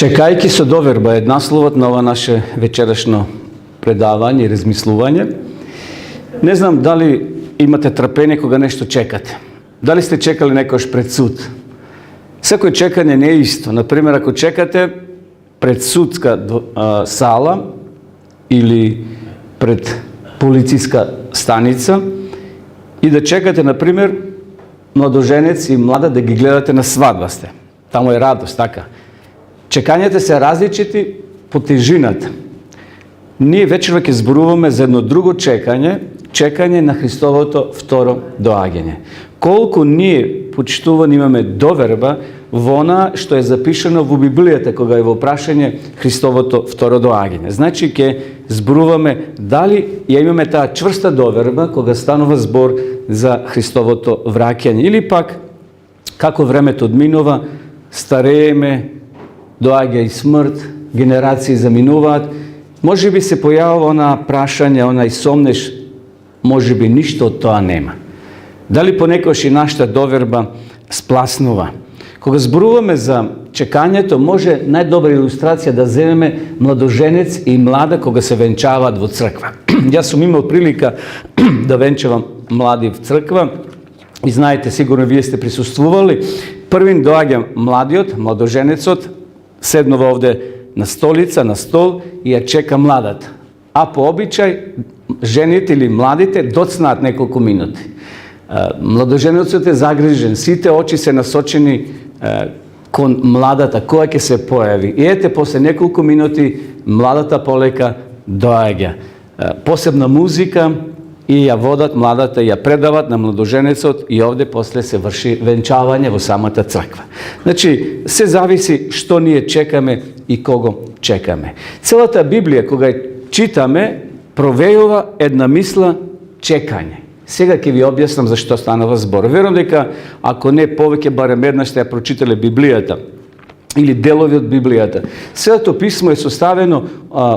Чекајќи со доверба е насловот на ова наше вечерашно предавање и размислување. Не знам дали имате трпение кога нешто чекате. Дали сте чекали некојаш пред суд? Секој чекање не е исто. Например, ако чекате пред судска сала или пред полициска станица и да чекате, например, младоженец и млада да ги гледате на свадба сте. Таму е радост, така. Чекањата се различити по тежината. Ние вечерва ќе зборуваме за едно друго чекање на Христовото второ доаѓање. Колку ние, почитувани, имаме доверба во она што е запишано во Библијата кога е во прашање Христовото второ доаѓање. Значи ќе зборуваме дали ја имаме таа чврста доверба кога станува збор за Христовото враќање или пак како времето одминува, старееме, доаѓа и смрт, генерации заминуваат, може би се појавува она прашање, онај сомнеш, може би ништо од тоа нема. Дали понекогаш и нашата доверба спласнува? Кога зборуваме за чекањето, може најдобра илустрација да земеме младоженец и млада кога се венчаваат во црква. Јас сум имал прилика да венчавам млади в црква и знаете, сигурно вие сте присуствували. Првин доаѓа младиот, младоженецот, седнува овде на столица, на стол и ја чека младата. А по обичај, жените или младите доцнаат неколку минути. Младоженецот е загрижен, сите очи се насочени кон младата, која ќе се појави. И ете, после неколку минути, младата полека доаѓа. Посебна музика и ја водат младата, ја предават на младоженецот и овде после се врши венчавање во самата црква. Значи, се зависи што ние чекаме и кого чекаме. Целата Библија, кога ја читаме, провејува една мисла чекање. Сега ќе ви објаснам за што станува збор. Верувам дека ако не повеќе, барем една сте ја прочитале Библијата или делови од Библијата. Светото писмо е составено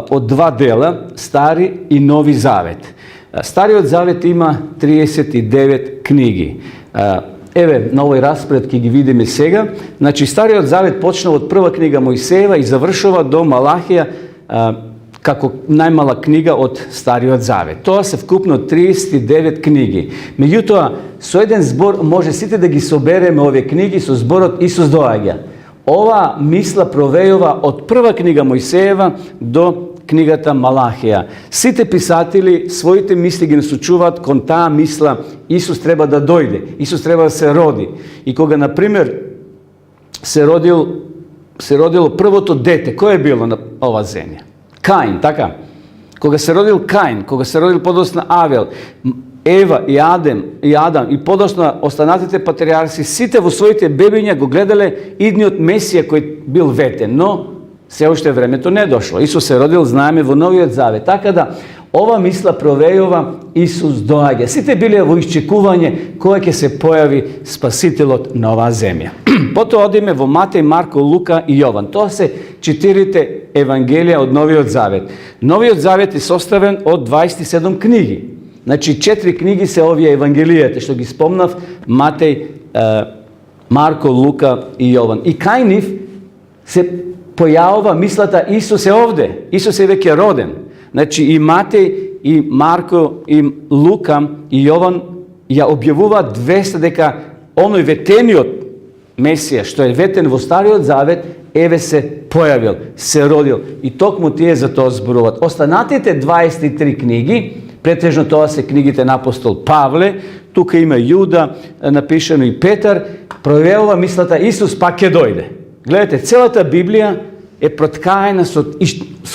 од два дела, Стари и Нови Завет. Стариот Завет има 39 книги. Еве, на овој распред ќе ги видиме сега. Значи, Стариот Завет почнува од прва книга Мојсеева и завршува до Малахија како најмала книга од Стариот Завет. Тоа се вкупно 39 книги. Меѓутоа, со еден збор може сите да ги собереме овие книги со зборот Исус доаѓа. Ова мисла провејува од прва книга Мојсеева до книгата Малахија. Сите писатели своите мисли ги насочуваат кон таа мисла Исус треба да дојде, Исус треба да се роди. И кога, например, се родило првото дете, кој е било на ова земја? Каин, така? Кога се родил Каин, кога се родил подосна Авел, Ева и Адам и подосна останатите патриарси, сите во своите бебиња го гледале идниот Месија кој бил ветен, но се уште времето не дошло. Исус се родил, знаеме, во Новиот Завет. Така да, ова мисла провејува Исус доаѓа. Сите биле во исчекување кој ќе се појави Спасителот на оваа земја. Потоа одиме во Матеј, Марко, Лука и Јован. Тоа се 4 евангелија од Новиот Завет. Новиот Завет е составен од 27 книги. Значи, 4 книги се овие евангелијата, што ги спомнав, Матеј, Марко, Лука и Јован. И кај нив се појавува мислата Исус е овде, Исус е веќе роден. Значи и Матеј, и Марко, и Лука, и Јован ја објавуваат веста дека оној ветениот Месија, што е ветен во Стариот Завет, еве се појавил, се родил. И токму тие за тоа зборуваат. Останатите 23 книги, претежно тоа се книгите на апостол Павле, тука има Јуда, напишано и Петар, пројавува мислата Исус пак ќе дојде. Гледате, целата Библија е проткаена со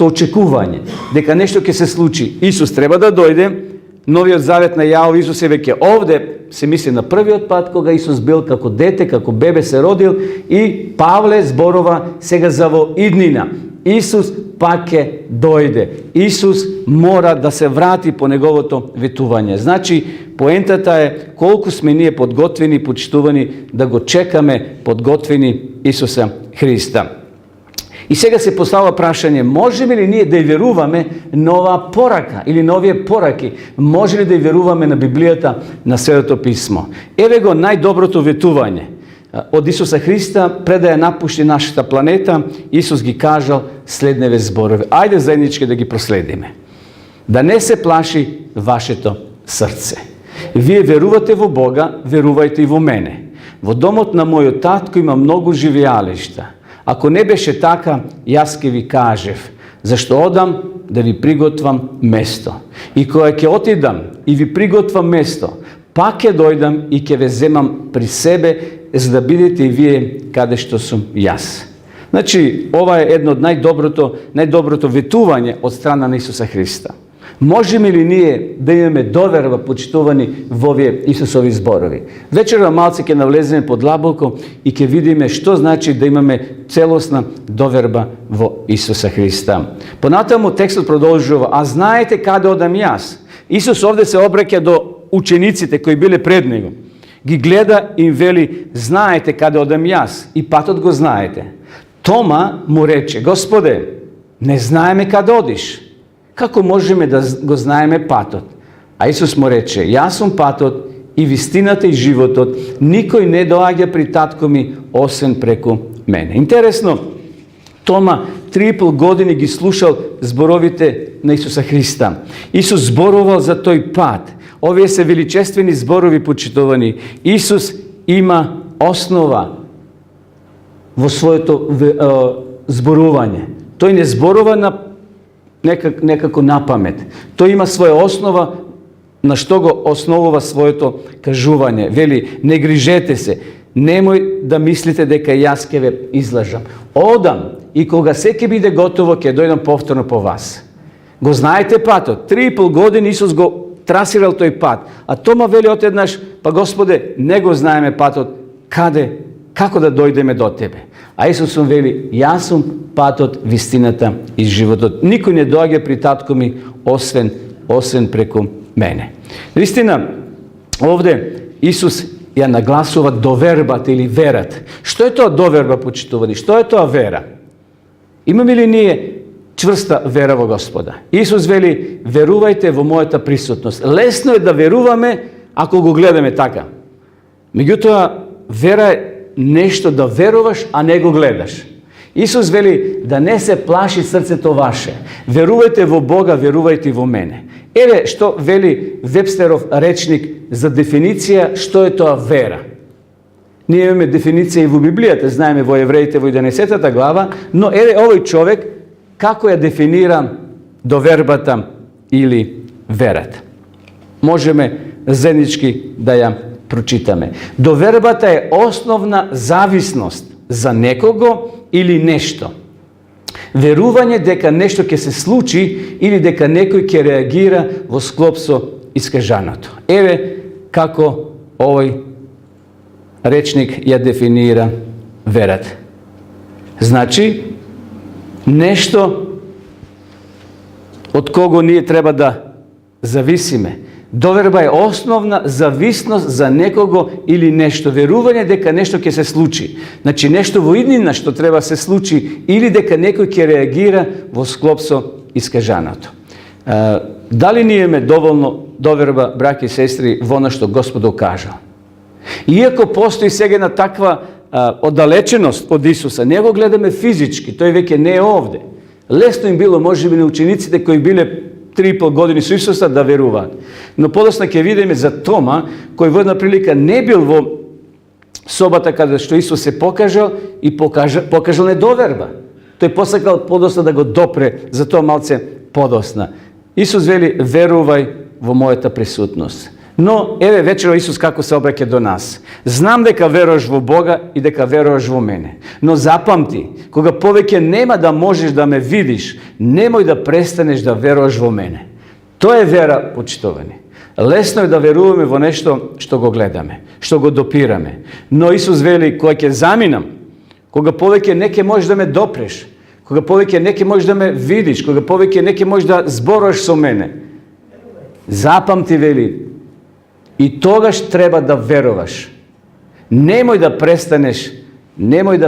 очекување дека нешто ќе се случи. Исус треба да дојде, Новиот Завет најавува Исус е веќе овде, се мисли на првиот пат кога Исус бил како дете, како бебе се родил и Павле зборува сега за во иднина. Исус пак ќе дојде. Исус мора да се врати по неговото ветување. Значи, поентата е колку сме ние подготвени, почитувани да го чекаме подготвени Исуса Христа. И сега се поставува прашање, можеме ли ние да веруваме на оваа порака или на овие пораки? Може ли да веруваме на Библијата, на Светото писмо? Еве го најдоброто ветување. od Isusa Hriста, predaja napušti našата планета, Исус ги кажал следневе зборови. Ајде заеднички да ги проследиме. Да не се плаши вашето срце. Вие верувате во Бога, верувајте и во мене. Во домот на мојот татко има многу живеалишта. Ако не беше така, јас ке ви кажев, зашто одам да ви приготвам место. И кога ќе отидам и ви приготвам место, пак ќе дојдам и ќе ве земам при себе, за да бидете и вие каде што сум јас. Значи, ова е едно од најдоброто ветување од страна на Исуса Христа. Можеме ли ние да имаме доверба, почитувани во овие Исусови зборови? Вечера малце ќе навлеземе подлабоко и ќе видиме што значи да имаме целосна доверба во Исуса Христа. Понатаму текстот продолжува: а знаете каде одам јас? Исус овде се обраќа до учениците кои биле пред него. Ги гледа и им вели: знаете каде одам јас и патот го знаете. Тома му рече: Господе, не знаеме каде одиш. Како можеме да го знаеме патот? А Исус му рече: јас сум патот и вистината и животот. Никој не доаѓа при татко ми освен преку мене. Интересно, Тома 3,5 години ги слушал зборовите на Исуса Христа. Исус зборувал за тој пат. Овие се величествени зборови, почитувани. Исус има основа во своето зборување. Тој не зборува некако на памет. Тој има своја основа на што го основува своето кажување. Вели: не грижете се, немој да мислите дека јас ќе ве излажам. Одам и кога се ќе биде готово, ќе дојдам повторно по вас. Го знаете патот. 3,5 години Исус го трасирал тој пат. А Тома вели отеднаш: па Господе, не го знаеме патот, како да дојдеме до Тебе? А Исус вели: јас сум патот, вистината и животот. Никој не доаѓа при татко ми освен преку мене. Вистина, овде Исус ја нагласува довербата или верата. Што е тоа доверба, почитувани? Што е тоа вера? Имаме ли ние чврста вера во Господа? Исус вели: верувајте во мојата присутност. Лесно е да веруваме ако го гледаме така. Меѓутоа, вера е нешто да веруваш, а не го гледаш. Исус вели: да не се плаши срцето ваше. Верувајте во Бога, верувајте во мене. Еве што вели Вебстеров речник за дефиниција што е тоа вера. Ние имаме дефиниција и во Библијата, знаеме во Евреите во 11 глава, но еве овој човек како ја дефинира довербата или верата. Можеме заеднички да ја прочитаме. Довербата е основна зависност за некого или нешто. Верување дека нешто ќе се случи или дека некој ќе реагира во склоп со искажаното. Еве како овој речник ја дефинира верата. Значи, нешто од кого ние треба да зависиме. Доверба е основна зависност за некого или нешто. Верување дека нешто ќе се случи. Значи, нешто во иднина што треба се случи или дека некој ќе реагира во склоп со искажаното. Дали ние имаме доволно доверба, браќи и сестри, во она што Господ кажал? Иако постои сега една таква оддалеченост од Исуса, не го гледаме физички, тој веќе не е овде. Лесно им било, можеби, на учениците кои биле 3,5 години со Исуса да веруваат. Но подосна ќе видиме за Тома, кој во една прилика не бил во собата каде што Исус се покажал и покажал недоверба. Тој посакал подосна да го допре, за тоа малце подосна. Исус вели: верувај во мојата присутност. Но, еве вечера Исус како се обраќа до нас. Знам дека веруваш во Бога и дека веруваш во мене. Но запамти, кога повеќе нема да можеш да ме видиш, немој да престанеш да веруваш во мене. Тоа е вера, почитувани. Лесно е да веруваме во нешто што го гледаме, што го допираме. Но Исус вели: кога ќе заминам, кога повеќе не ќе можеш да ме допреш, кога повеќе не ќе можеш да ме видиш, кога повеќе не ќе можеш да зборуваш со мене, запамти, вели, и тогаш треба да веруваш. Немој да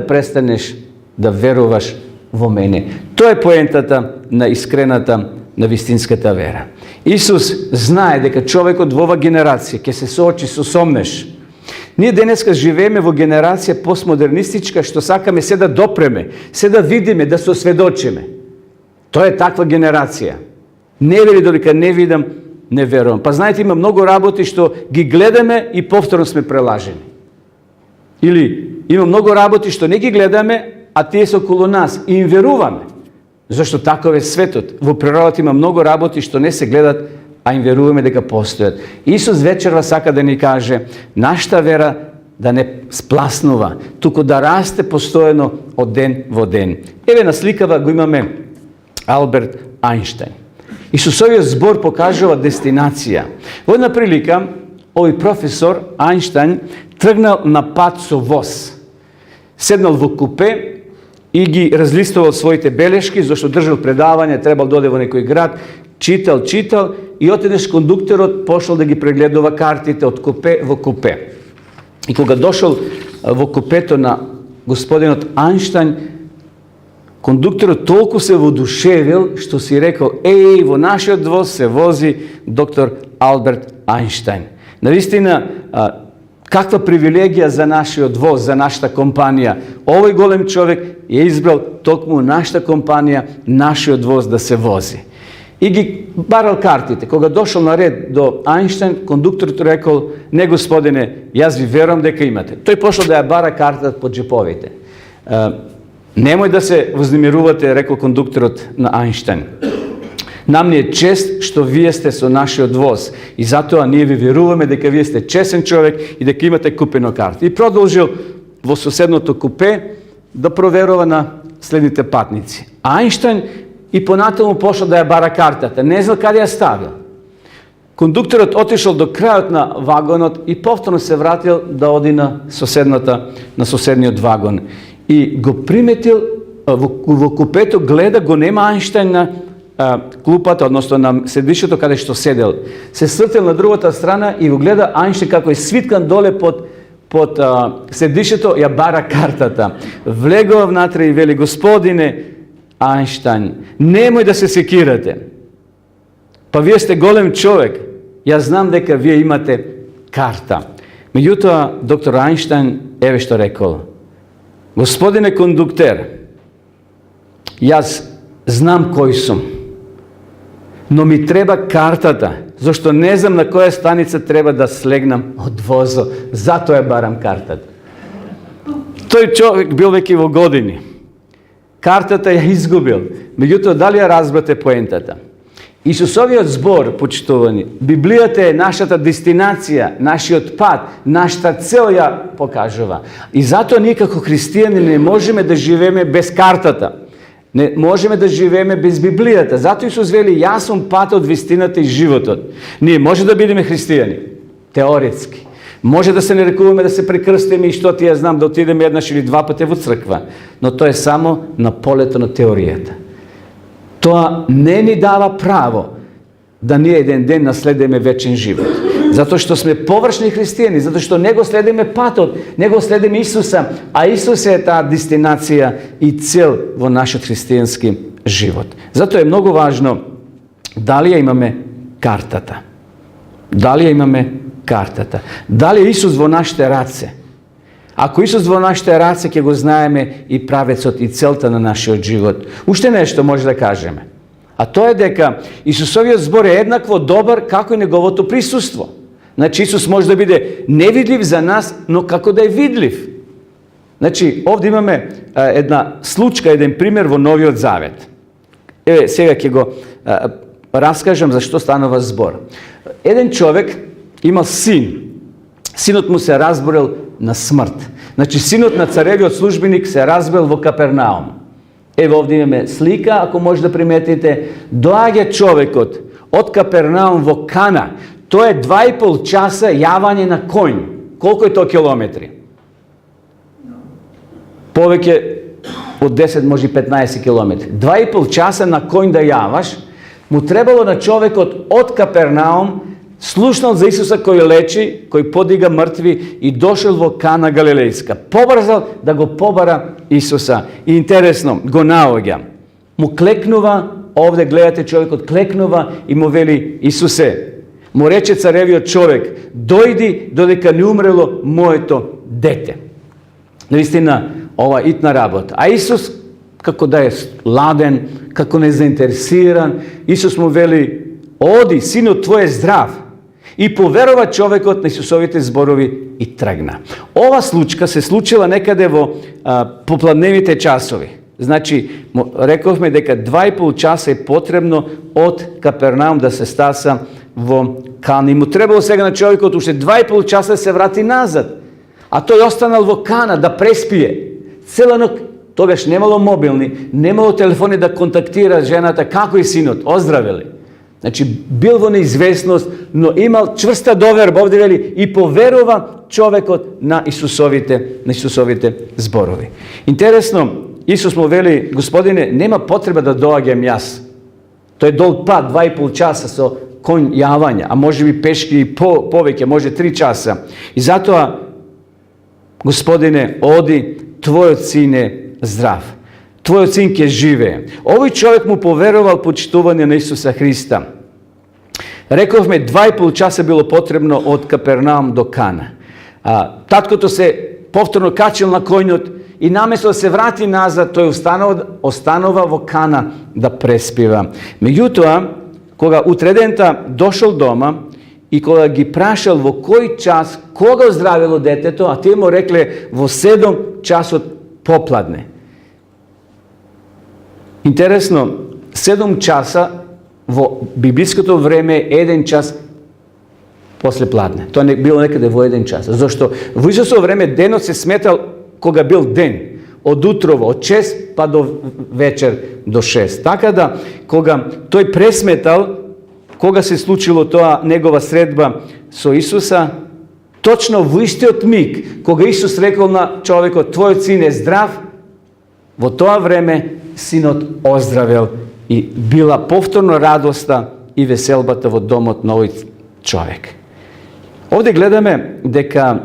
престанеш да веруваш во мене. Тоа е поентата на искрената, на вистинската вера. Исус знае дека човекот во оваа генерација ќе се соочи со сомнеш. Ние денеска живееме во генерација постмодернистичка, што сакаме се да допреме, се да видиме, да се осведочиме. Тоа е таква генерација. Не вери додека не видам, не верувам. Па знаете, има многу работи што ги гледаме и повторно сме прелажени. Или има многу работи што не ги гледаме, а тие се околу нас и им веруваме. Зашто таков е светот. Во природата има многу работи што не се гледат, а им веруваме дека постојат. Исус вечерва сака да ни каже, нашата вера да не спласнува, туку да расте постојано од ден во ден. Еве на сликава го имаме Алберт Ајнштајн. Исусовиот збор покажува дестинација. Во една прилика, овој професор Ајнштајн тргнал на пат со воз. Седнал во купе и ги разлистувал своите белешки, зашто држал предавање, требал да оде во некој град, читал и отеднеш кондукторот пошел да ги прегледува картите од купе во купе. И кога дошол во купето на господинот Ајнштајн, кондукторот толку се воодушевил што си рекол, во нашиот воз се вози доктор Алберт Ајнштајн. Навистина, каква привилегија за нашиот воз, за нашата компанија. Овој голем човек е избрал токму нашата компанија, нашиот воз да се вози. И ги барал картите. Кога дошол на ред до Ајнштајн, кондукторот рекол, не господине, јас ви верувам дека имате. Тој пошел да ја бара картата под джеповите. Немој да се вознемирувате, рекол кондукторот на Ајнштајн. Нам ни е чест што вие сте со нашиот воз и затоа ние ви веруваме дека вие сте чесен човек и дека имате купено карта. И продолжил во соседното купе да проверува на следните патници. Ајнштајн и понатаму пошел да ја бара картата. Не знал каде ја ставил. Кондукторот отишол до крајот на вагонот и повторно се вратил да оди на соседниот вагон. И го приметил во купето, гледа, го нема Ајнштајн на клупата, односно на седишето каде што седел. Се свртел на другата страна и го гледа Ајнштајн како е свиткан доле под седишето, ја бара картата. Влегува внатре и вели, господине Ајнштајн, немој да се секирате. Па вие сте голем човек. Јас знам дека вие имате карта. Меѓутоа, доктор Ајнштајн, еве што рекол. Господине кондуктер, јас знам кој сум, но ми треба картата, зашто не знам на која станица треба да слегнам од возо, затоа ја барам картата. Тој човек бил веќе во години. Картата ја изгубил. Меѓутоа, дали ја разбрате поентата? Исусовиот збор, почитувани, Библијата е нашата дестинација, нашиот пат, нашата цел ја покажува. И затоа ние како христијани не можеме да живееме без картата. Не можеме да живееме без Библијата. Затоа Исус вели, јас сум патот, вистината и животот. Ние може да бидеме христијани, теоретски. Може да се нарекуваме, да се прекрстиме и што ти ја знам, да отидеме еднаш или два пати во црква. Но тоа е само на полето на теоријата. Тоа не ни дава право да ние еден ден наследиме вечен живот. Затоа што сме површни христијани, затоа што не го следиме патот, не го следиме Исуса, а Исус е таа дестинација и цел во нашиот христијански живот. Затоа е многу важно дали ја имаме картата. Дали ја имаме картата. Дали е Исус во нашите раце. Ако Исус во нашите раце, ќе го знаеме и правецот и целта на нашиот живот. Уште нешто може да кажеме. А тоа е дека Исусовиот збор е еднакво добар како и неговото присуство. Значи Исус може да биде невидлив за нас, но како да е видлив. Значи, овде имаме една случка, еден пример во Новиот Завет. Еве, сега ќе го раскажам за што станува збор. Еден човек имал син. Синот му се разборел на смрт. Значи, синот на царевиот службеник се разбил во Капернаум. Ево овде имаме слика, ако може да приметите. Доаѓа човекот од Капернаум во Кана. Тоа е 2,5 часа јавање на коњ. Колку е тоа километри? Повеќе од 10, може 15 километри. 2,5 часа на коњ да јаваш, му требало на човекот од Капернаум, слушнал за Исуса кој лечи, кој подига мртви и дошел во Кана Галилејска. Побрзал да го побара Исуса. И интересно, го наоѓа. Му клекнува, овде гледате човекот клекнува и му вели, Исусе, Mu reče carevio čovjek, dojdi dodeka ne umrelo mojeto dete. Naistina, ova itna rabota. A Isus, kako da je laden, kako nezainteresiran, Isus mu veli, odi, sinu tvoj je zdrav. I poverova čovjekot na Isusovite zborovi i tragna. Ova slučka se slučila nekade vo popladnevite časovi. Znači, rekao me deka 2,5 časa je potrebno od Kapernaum da se stasa vo Kani. Mu trebalo svega na čovjekot ušte 2,5 časa da se vrati nazad. A to je ostanal vo Kana da prespije. Celo togaš nemalo mobilni, nemalo telefone da kontaktira ženata, kako je sinot, ozdravili. Znači, bil vo neizvesnost, no imal čvrsta doverba, ovdje veli, i poverova čovjekot na Isusovite zborovi. Interesno, Isus mu veli, gospodine, nema potreba da dođem jas. To je dol pad, 2,5 časa so konj javanja, a može bi peški i poveke, može 3 časa. I zato, gospodine, odi, tvoj sin je zdrav. Tvoj sinke žive. Ovaj čovjek mu poveroval počituvanje na Isusa Hrista. Rekao me, 2,5 časa bilo potrebno od Kapernaum do Kana. Tatko to se povtorno kačil na konjot i namjesto da se vrati nazad, to je ostanova vo Kana da prespiva. Međutim, koga utredenta došao doma i koga gi prašal vo koji čas, koga ozdravilo deteto, a ti mu rekle vo 7 časot popladne. Interesno, 7 časa vo biblijsko vreme je 1 čas posle pladne. To je bilo nekada vo 1 čas. Zašto v Isusovo vreme denot se smetal koga bil den. Od utrovo, od 6 pa do večer do 6. Tako da, koga to je presmetal, koga se slučilo toa njegova sredba so Isusa, točno v isti mig, koga Isus rekao na čovjeko, tvoj sin je zdrav, vo toa vreme sinot ozdravil i bila povtorno radosta i veselbata vo domot novoj čovjek. Ovdje gledame deka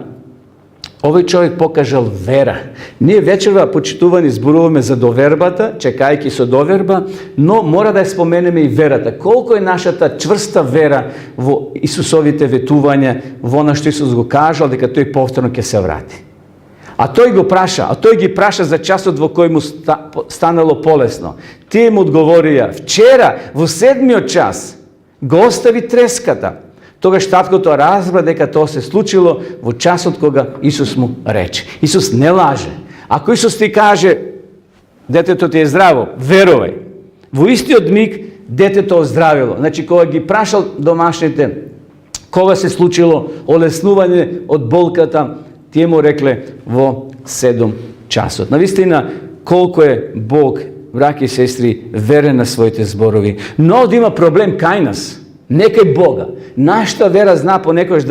ovaj čovjek pokažal vera. Nije večera počituvani zborovime za doverbata, čekajki so doverba, no mora da je spomeneme i verata. Koliko je naša ta čvrsta vera vo Isusovite vetuvanje, vo ono što Isus go kažal, deka to je povtorno ke se vrati. A to gi praša za časot vo kojemu stanalo polesno. Ti mu odgovorija, včera vo 7 čas go ostavi treskata. Toga štatko to razbra, deka to se slučilo vo časot koga Isus mu reče. Isus ne laže. Ako Isus ti kaže, deteto ti je zdravo, verovaj. Vo isti odmik deteto ozdravilo. Znači, koga gi prašal domašnite, koga se slučilo olesnuvanje od bolkata, ti mu rekle vo 7 časot. Navistina koliko je Bog, braki i sestri, veren na svojite zborovi. No, ovdje ima problem kaj nas. Nekaj Boga. Našta vera zna ponekoš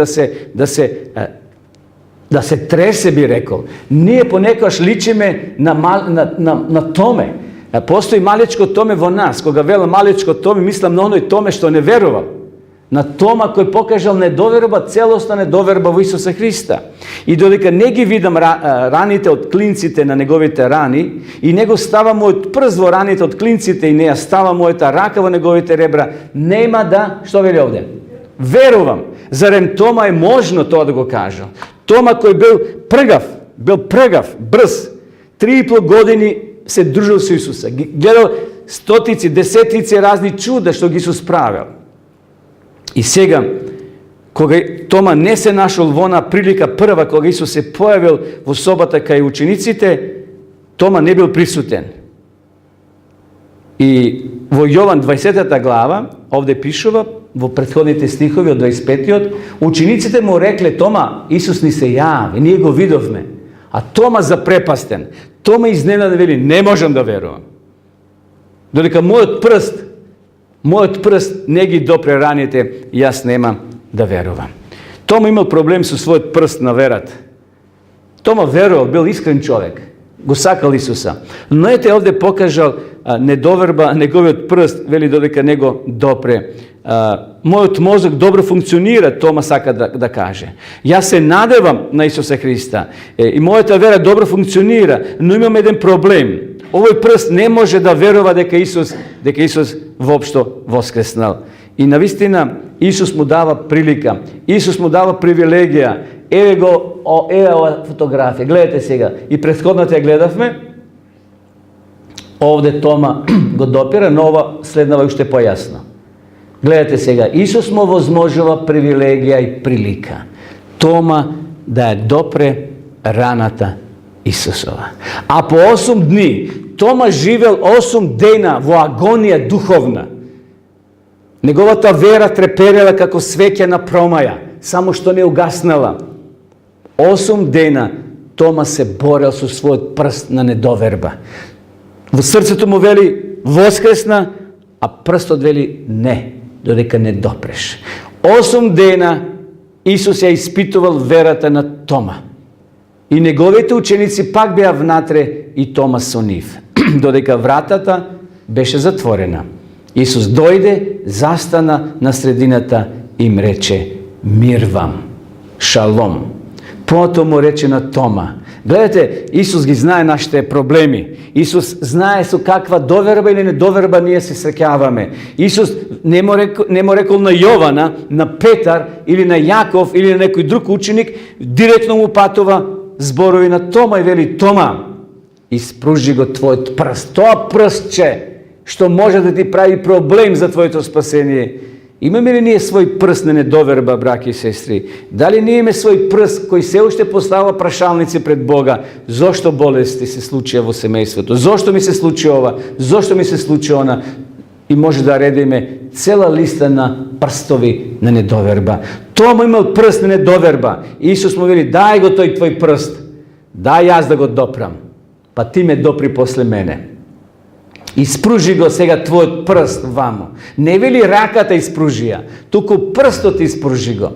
da se trese, bi rekao. Nije ponekoš ličime na tome. Postoji malečko tome vo nas. Koga vela malečko tome, mislim na onoj tome što ne veroval. Na toma koji pokažal nedoverba, celostna nedoverba u Isusa Hrista. I dodeka ne gi vidam ranite od klincite na njegovite rani i nego stavamo od przvo ranite od klincite i ne stavamo ta rakava njegovite rebra, nema da, što veli ovdje? Verovam. Zarem Toma je možno to da go kažem. Toma koji bil prgav, brz, 3,5 godini se držao s Isusa. Gledao stotici, desetice raznih čuda što gi Isus pravil. I сега, koga Toma ne se našol vona prilika prva, koga Isus se pojavil vo sobata kaj učenicite, Toma ne bil prisuten. I vo Jovan 20. glava, ovdje pišova, vo prethodните stihovi od 25. Učenicite mu rekle, Toma, Isus ni se javi, nije go vidovme. A Toma zaprepasten. Toma iznenada veli, ne možem da verujem. Dodeka moj prst ne gi dopre ranite, jas nemam da verovam. Toma imao problem su svoj prst naverat. Toma veroval, bil iskren čovjek. Go sakal Isusa. No ete ovdje pokažal nedoverba, njegovi od prst, veli dodeka nego dopre. Moj mozak dobro funkcionira, Toma saka da kaže. Ja se nadevam na Isusa Hrista i moja ta vera dobro funkcionira, no imam jedan problem. Ovoj prst ne može da verova deka Isus vopšto voskresnal. И навистина Исус му дава прилика. Исус му дава привилегија. Еве ова фотографија. Гледате сега. И претходната ја гледавме. Овде Тома го допира, но ова следнава уште појасно. Гледате сега. Исус му возможува привилегија и прилика. Тома да ја допре раната Исусова. А по 8 дни Тома живел 8 дена во агонија духовна. Неговата вера треперела како свеќа на промаја, само што не угаснала. 8 дена Тома се борел со својот прст на недоверба. Во срцето му вели воскресна, а прстот вели не, додека не допреш. 8 дена Исус ја испитувал верата на Тома. И неговите ученици пак беа внатре и Тома со нив. Додека вратата беше затворена. Исус дојде, застана на средината и им рече мир вам, шалом. Потоа му рече на Тома. Гледате, Исус ги знае нашите проблеми. Исус знае со каква доверба или недоверба ние се среќаваме. Исус не му рекол на Јована, на Петар или на Јаков или на некој друг ученик, директно му патува зборови на Тома и вели Тома, испружи го твојот прст. Тоа прстче што може да ти прави проблем за твоето спасение. Имаме ли ние свој прст на недоверба, браќи и сестри? Дали ние имаме свој прст кој се уште поставува прашалници пред Бога? Зошто болести се случија во семејството? Зошто ми се случи ова? Зошто ми се случи она? И може да редиме цела листа на прстови на недоверба. Тома имал прст на недоверба. Исус му вели, дај го тој твој прст. Дај јас да го допрам. Па ти ме допри после мене. Испружи го сега твојот прст вамо. Не вели раката испружи ја, туку прстот испружи го.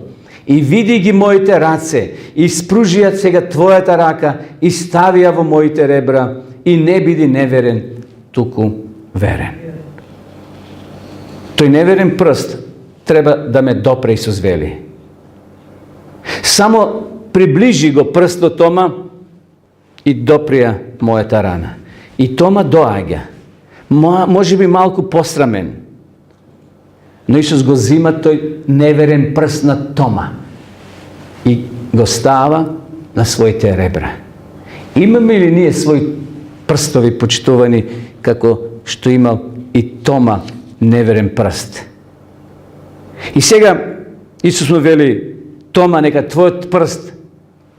И види ги моите раце, испружи ја сега твојата рака и стави ја во моите ребра и не биди неверен, туку верен. Тој неверен прст треба да ме допре, Исус вели. Само приближи го прстот Тома и доприја мојата рана. И Тома доаѓа. Може би малку посрамен. Но Исус го зима тој неверен прст на Тома и го става на своите ребра. Имаме ли ние своји прстови почитувани како што имал и Тома неверен прст? И сега Исус му вели, Тома, нека твојот прст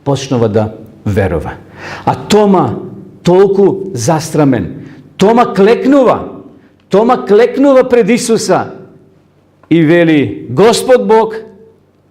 почнува да верува. А Тома толку застрамен, Тома клекнува. Тома клекнува пред Исуса и вели, Господ Бог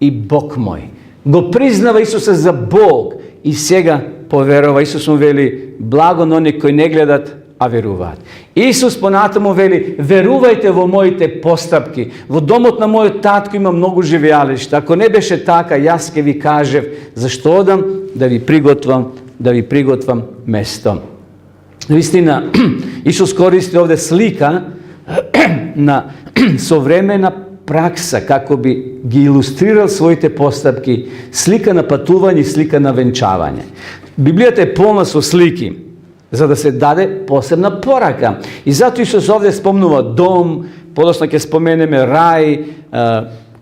и Бог мој. Го признава Исуса за Бог и сега поверува. Исус му вели, благо на оние кои не гледат, а веруваат. Исус понатаму вели, верувајте во моите постапки. Во домот на мојот татко има многу живеалишта. Ако не беше така, јас ќе ви кажев, зашто одам да ви приготвам место. Наистина, Исус користи овде слика на современа пракса, како би ги илустрирал своите постапки, слика на патување и слика на венчавање. Библијата е полна со слики, за да се даде посебна порака. И затоа Исус овде спомнува дом, подоцна ќе споменеме рај,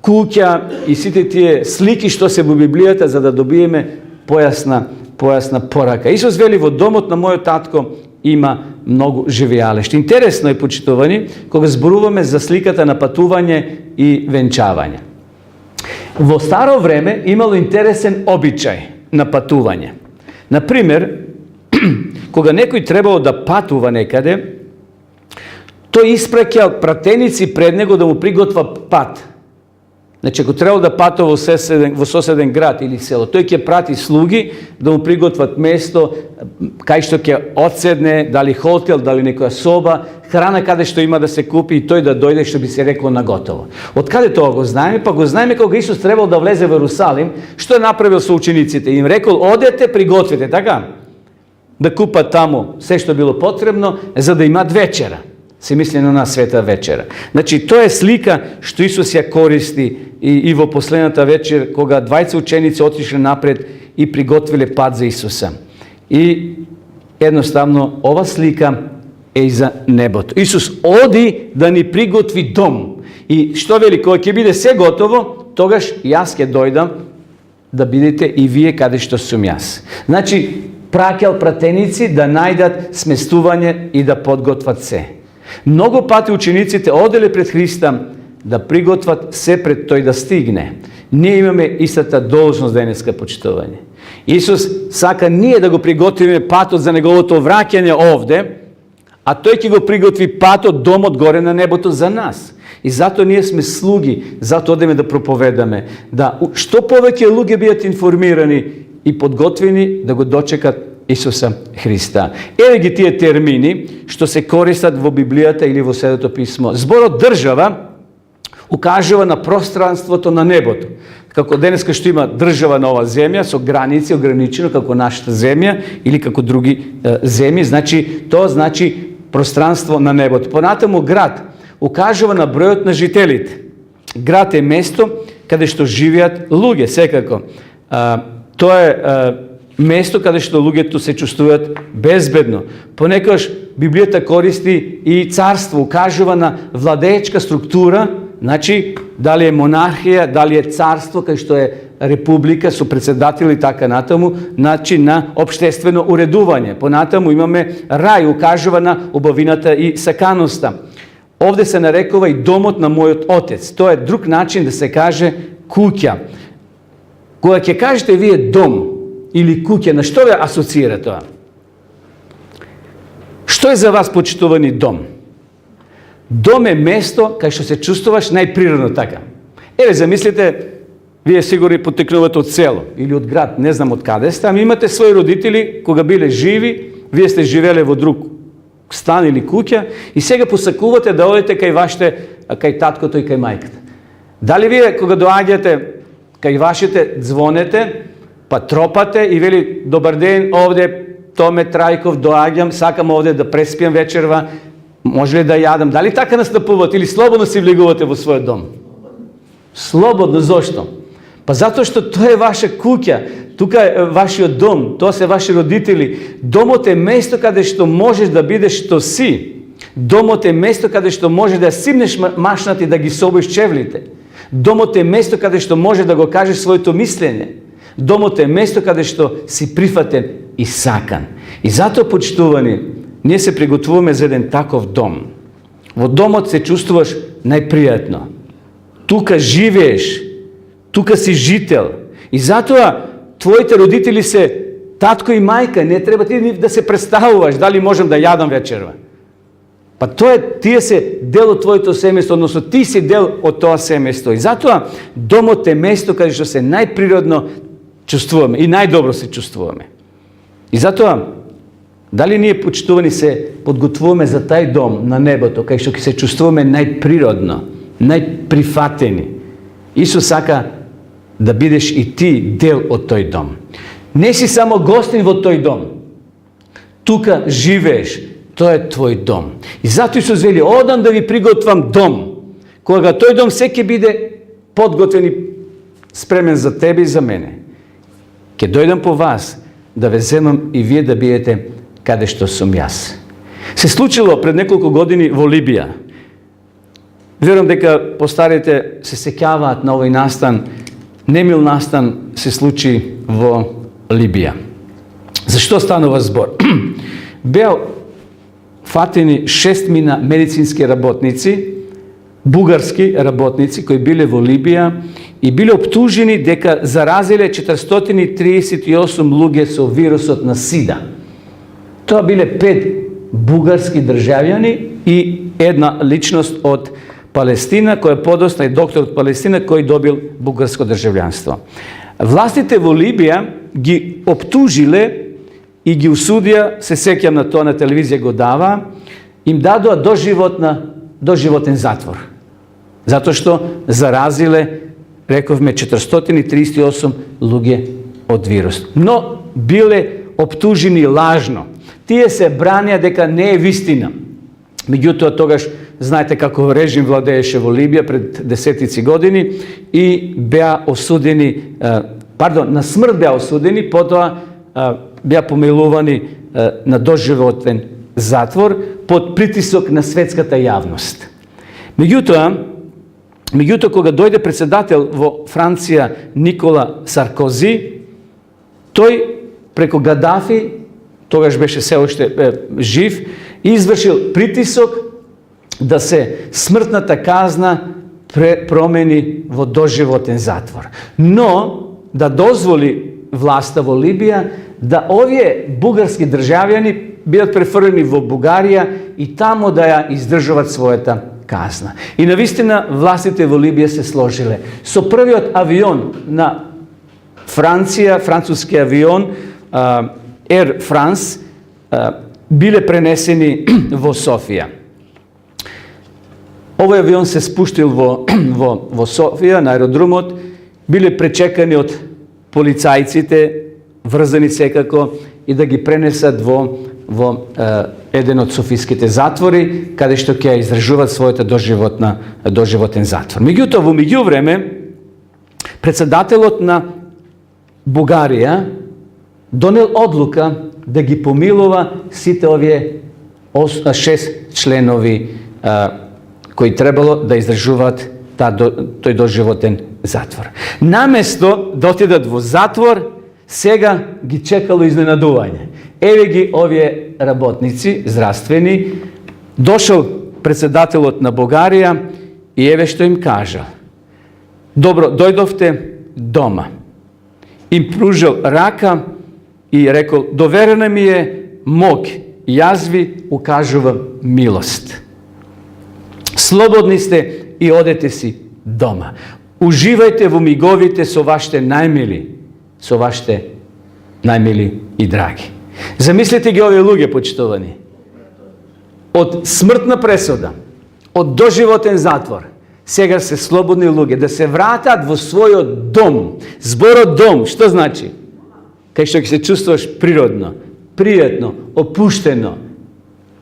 куќа и сите тие слики што се во Библијата, за да добиеме појасна порака. Исус вели, во домот на мојот татко има многу живеалишта. Интересно е, почитувани, кога зборуваме за сликата на патување и венчавање. Во старо време имало интересен обичај на патување. Например, кога некој требало да патува некаде, тој испраќа пратеници пред него да му приготва пат. Значи, ако требало да патува во соседен град или село, тој ќе прати слуги да му приготват место, кај што ќе одседне, дали хотел, дали некоја соба, храна каде што има да се купи и тој да дојде, што би се рекло, на готово. Од каде тоа го знаеме? Па го знаеме кога Исус требал да влезе во Ерусалим, што е направил со учениците? Им рекол, одете, приготвите, така? Да купат таму се што било потребно, за да имат вечера. Се мисли на света вечера. Значи, тоа е слика што Исус ја користи и во последната вечер, кога двајца ученици отишле напред и приготвиле пат за Исуса. И едноставно, ова слика е и за небото. Исус оди да ни приготви дом. И што вели, кога ќе биде се готово, тогаш јас ќе дојдам да бидете и вие каде што сум јас. Значи, праќал пратеници да најдат сместување и да подготват се. Многу пати учениците оделе пред Христа да приготват се пред тој да стигне. Ние имаме истата должност денеска, почитување. Исус сака ние да го приготвиме патот за неговото враќање овде, а тој ќе го приготви патот, домот горе на небото за нас. И зато ние сме слуги, зато одеме да проповедаме, да што повеќе луѓе бидат информирани и подготвени да го дочекат Исуса Христа. Еве ги тие термини што се користат во Библијата или во Светото писмо. Зборот држава укажува на пространството на небото. Како денеска што има држава на ова земја со граници ограничено како нашата земја или како други земји, значи тоа значи пространство на небото. Понатаму град укажува на бројот на жителите. Град е место каде што живеат луѓе, секако. Тоа е место каде што луѓето се чувствуваат безбедно. Понекогаш Библијата користи и царство, укажува на владеечка структура, значи дали е монархија, дали е царство, кај што е република со председател и така натаму, значи на општествено уредување. Понатаму имаме рај, укажува на убавината и саканоста. Овде се нарекува и домот на мојот отец. Тоа е друг начин да се каже куќа. Кога ќе кажете вие дом или куќа, на што ве асоцира тоа? Што е за вас, почитувани, дом? Дом е место кај што се чувствуваш најприродно така. Еве, замислите, вие сигурно потекнувате од село или од град, не знам од каде сте, ами имате своји родители, кога биле живи, вие сте живеле во друг стан или куќа и сега посакувате да одите кај таткото и кај мајката. Дали вие кога доаѓате кај вашите звонете, па тропате и вели добар ден, овде Томе Трајков, доаѓам, сакам овде да преспиам вечерва, може ли да јадам? Дали така настапувате или слободно си влегувате во својот дом? Слободно, зошто? Па затоа што тоа е ваша куќа, тука е вашиот дом, тоа се ваши родители. Домот е место каде што можеш да бидеш што си. Домот е место каде што можеш да симнеш машната и да ги собиш чевлите. Домот е место каде што може да го кажеш своето мислење. Домот е место каде што си прифатен и сакан. И затоа, почитувани, ние се приготвуваме за еден таков дом. Во домот се чувствуваш најпријатно. Тука живееш, тука си жител. И затоа твоите родители се татко и мајка, не треба ти да се представуваш дали можам да јадам вечерва. Па тоа е, тие се дел од твоето семејство, односно ти си дел од тоа семејство. И затоа домот е место каде што се најприродно чувствуваме и најдобро се чувствуваме. И затоа, дали ние, почитувани, се подготвуваме за тај дом на небото, кај што ќе се чувствуваме најприродно, најприфатени. Исус сака да бидеш и ти дел од тој дом. Не си само гостин во тој дом. Тука живееш, тоа е твој дом. И затоа Исус вели, одам да ви приготвам дом. Кога тој дом се ќе биде подготвен и спремен за тебе и за мене. Ќе дојдам по вас да ве земам и вие да биете каде што сум јас. Се случило пред неколку години во Либија. Верувам дека постарите се сеќаваат на овој настан. Немил настан се случи во Либија. Зашто станува збор? Беа фатени 6 медицински работници, бугарски работници кои биле во Либија и биле оптужени дека заразиле 438 луѓе со вирусот на СИДА. Тоа биле 5 бугарски државјани и една личност од Палестина, кој е подосна и доктор од Палестина, кој добил бугарско државјанство. Властите во Либија ги оптужиле и ги усудија, се сеќам на тоа на телевизија го дава, им дадоа доживотен затвор. Затоа што заразиле, рековме, 438 луѓе од вирус. Но биле оптужени лажно. Тие се бранија дека не е вистина. Меѓутоа, тогаш, знаете како режим владееше во Либија пред десетици години и беа осудени, на смрт беа осудени, потоа беа помилувани на доживотен затвор под притисок на светската јавност. Меѓутоа, Меѓутоа, кога дојде председател во Франција Никола Саркози, тој преко Гадафи, тогаш беше се уште жив, извршил притисок да се смртната казна промени во доживотен затвор. Но да дозволи власта во Либија да овие бугарски државјани бидат префрлени во Бугарија и тамо да ја издржуват својата казна. И навистина властите во Либија се сложиле. Со првиот авион на Франција, француски авион Air France, биле пренесени во Софија. Овој авион се спуштил во Софија на аеродромот, биле пречекани од полицајците, врзани секако, и да ги пренесат во еден од софиските затвори, каде што ќе издржуваат својата доживотен затвор. Меѓутоа, во меѓувреме, председателот на Бугарија донел одлука да ги помилува сите овие 6 членови кои требало да издржуваат тој доживотен затвор. Наместо да отидат во затвор, сега ги чекало изненадување. Еве ги овие работници здравствени, дошол председателот на Бугарија и еве што им кажа. Добро, дојдовте дома. Им пружил рака и рекол, доверена ми е мог, јас ви укажувам милост. Слободни сте и одете си дома. Уживајте во миговите со вашите најмили и драги. Замислете ги овие луѓе, почитувани. Од смртна пресуда, од доживотен затвор, сега се слободни луѓе, да се вратат во својот дом. Зборот дом, што значи? Кај што ќе се чувствуваш природно, пријатно, опуштено,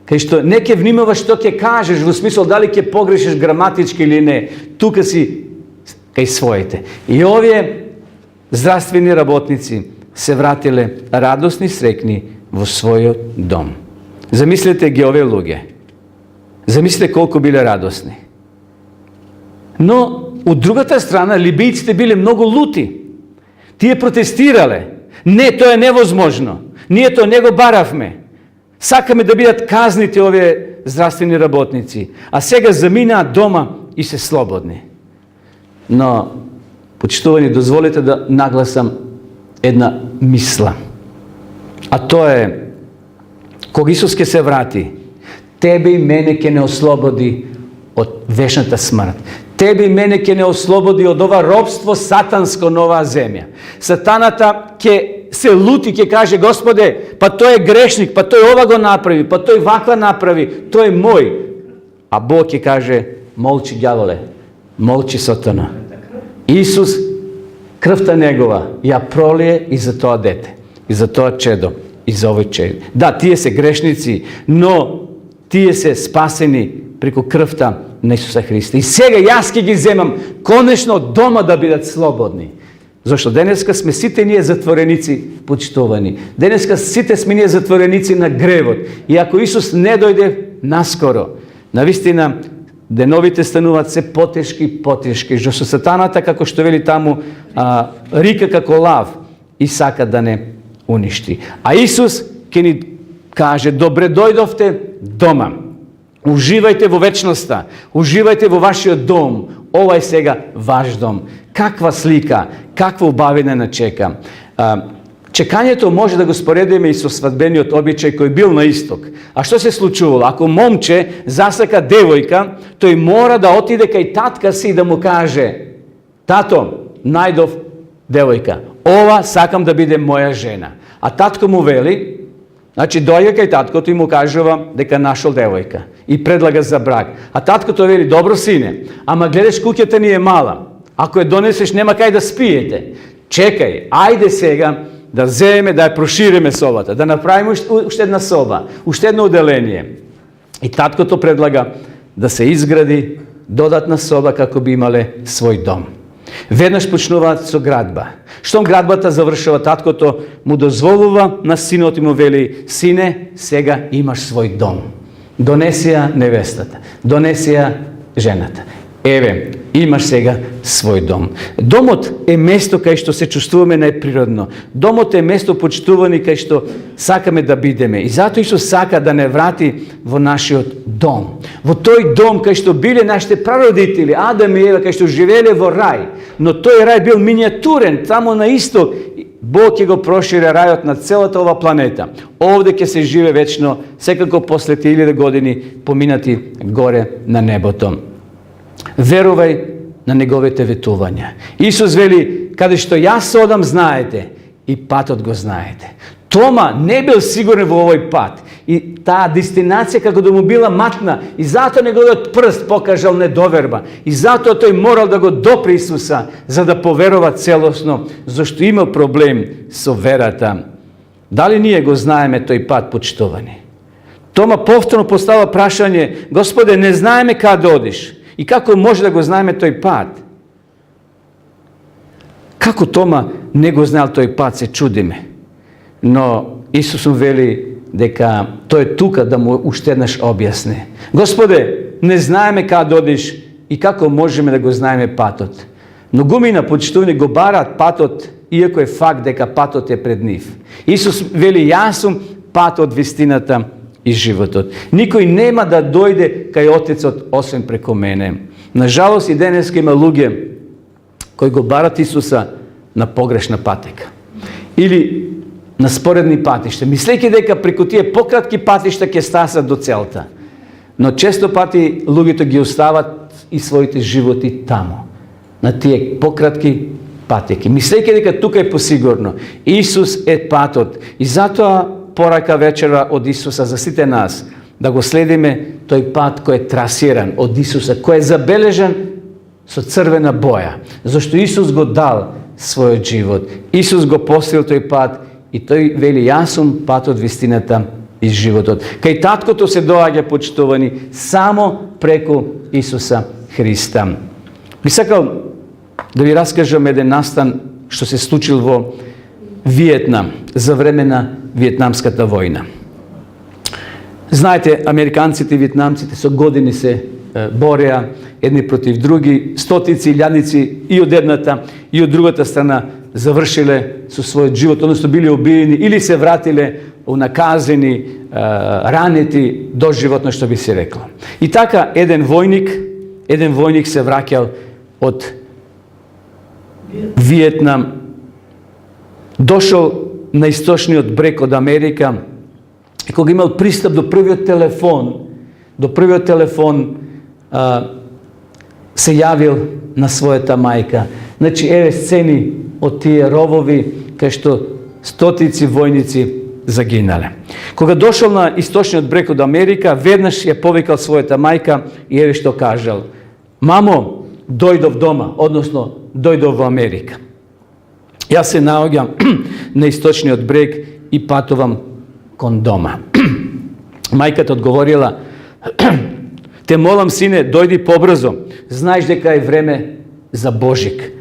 кај што не ќе внимаваш што ќе кажеш, во смисол дали ќе погрешиш граматички или не. Тука си кај своите. И овие здравствени работници се вратиле радосни, срекни во својот дом. Замислете ги овие луѓе. Замислете колку биле радосни. Но, од другата страна, либијците биле многу лути. Тие протестирале. Не, тоа е невозможно. Ние тоа не го баравме. Сакаме да бидат казнити овие здравствени работници. А сега заминаат дома и се слободни. Но, почитувани, дозволете да нагласам една мисла. А тоа е, кога Исус ќе се врати, тебе и мене ќе не ослободи од вечната смрт. Тебе и мене ќе не ослободи од ова робство сатанско на оваа земја. Сатаната ќе се лути, ќе каже, Господе, па тој е грешник, па тој ова го направи, па тој ваква направи, тој е мој. А Бог ќе каже, молчи, ѓаволе, молчи, Сатана. Исус, крвта негова, ја пролие и за тоа дете, и за тоа чедо, и за овој чедо. Да, тие се грешници, но тие се спасени преку крвта на Исуса Христа. И сега јас ќе ги земам конечно дома да бидат слободни. Зошто денеска сме сите ние затвореници, почитувани. Денеска сите сме ние затвореници на гревот. И ако Исус не дојде наскоро, навистина деновите стануваат се потешки, потешки. Зошто сатаната, како што вели таму, рика како лав и сака да не уништи. А Исус ќе ни каже, добре дојдовте дома. Уживајте во вечноста, уживајте во вашиот дом. Ова е сега ваш дом. Каква слика, каква убавина на чека. Чекањето може да го споредиме и со свадбениот обичај кој бил на исток. А што се случувало? Ако момче засака девојка, тој мора да отиде кај татка си и да му каже, тато, најдов девојка, ова сакам да биде моја жена. А татко му вели, значи дојде кај таткото и му кажува дека нашол девојка и предлага за брак. А таткото вели, добро сине, ама гледаш куќата ни е мала. Ако ја донесеш нема кај да спиете. Чекај, ајде сега да земеме, да ја прошириме собата, да направиме уште една соба, уште едно оделение. И таткото предлага да се изгради додатна соба како би имале свој дом. Веднаш почнуваат со градба. Штом градбата завршува, таткото му дозволува на синот и му вели, сине, сега имаш свој дом. Донеси ја невестата, донеси ја жената. Еве, Имаш сега свој дом. Домот е место кај што се чувствуваме најприродно. Домот е место почитувани кај што сакаме да бидеме. И затоа Исус сака да не врати во нашиот дом. Во тој дом кај што биле нашите прародители, Адам и Ева, кај што живееле во рај. Но тој рај бил миниатурен, тамо на исток. Бог ќе го прошири рајот на целата ова планета. Овде ќе се живе вечно, секако после 1000 години поминати горе на небото. Верувај на неговите ветувања. Исус вели, каде што јас одам, знаете, и патот го знаете. Тома не бил сигурен во овој пат. И таа дестинација како да му била матна, и затоа неговиот прст покажал недоверба. И затоа тој морал да го допре Исуса, за да поверува целосно, зашто имал проблем со верата. Дали ние го знаеме тој пат, почитувани? Тома повторно постава прашање, Господе, не знаеме каде одиш. И како може да го знаеме тој пат? Како Тома не го знаел тој пат, се чудиме. Но Исус му вели дека тој е тука да му уште еднаш објасни. Господе, не знаеме каде одиш и како можеме да го знаеме патот. Многумина почитувани го бараат патот, иако е факт дека патот е пред нив. Исус вели, јас сум патот, вистината и животот. Никој нема да дојде кај Отецот освен преку мене. Нажалост и денеска има луѓе кои го барат Исуса на погрешна патека. Или на споредни патишта, мислејќи дека преку тие пократки патишта ќе стасат до целта. Но често пати луѓето ги остават и своите животи тамо, на тие пократки патеки. Мислејќи дека тука е посигурно. Исус е патот. И затоа порака вечера од Исуса за сите нас, да го следиме тој пат кој е трасиран од Исуса, кој е забележан со црвена боја. Зашто Исус го дал својот живот. Исус го постил тој пат и тој вели, јас сум патот, вистината и животот. Кај таткото се доаѓа, почитувани, само преку Исуса Христа. Би сакал да ви раскажам еден настан што се случил во Виетнам, за време на Виетнамската војна. Знаете, американците и виетнамците со години се бореа едни против други, стотици, илјадници и од едната и од другата страна завршиле со својот живот, односно биле убиени или се вратиле унаказени, ранети до животно, што би се рекло. И така еден војник се враќал од Виетнам, дошол на источниот брег од Америка и кога имал пристап до првиот телефон, се јавил на својата мајка. Значи, еве сцени од тие ровови кај што стотици војници загинале. Кога дошол на источниот брег од Америка, веднаш ја повикал својата мајка и еве што кажал. Мамо, дојдов дома, односно дојдов во Америка. Јас се наоѓам на источниот брег и патувам кон дома. Мајката одговорила, те молам, сине, дојди побрзо. Знаеш дека е време за Божик.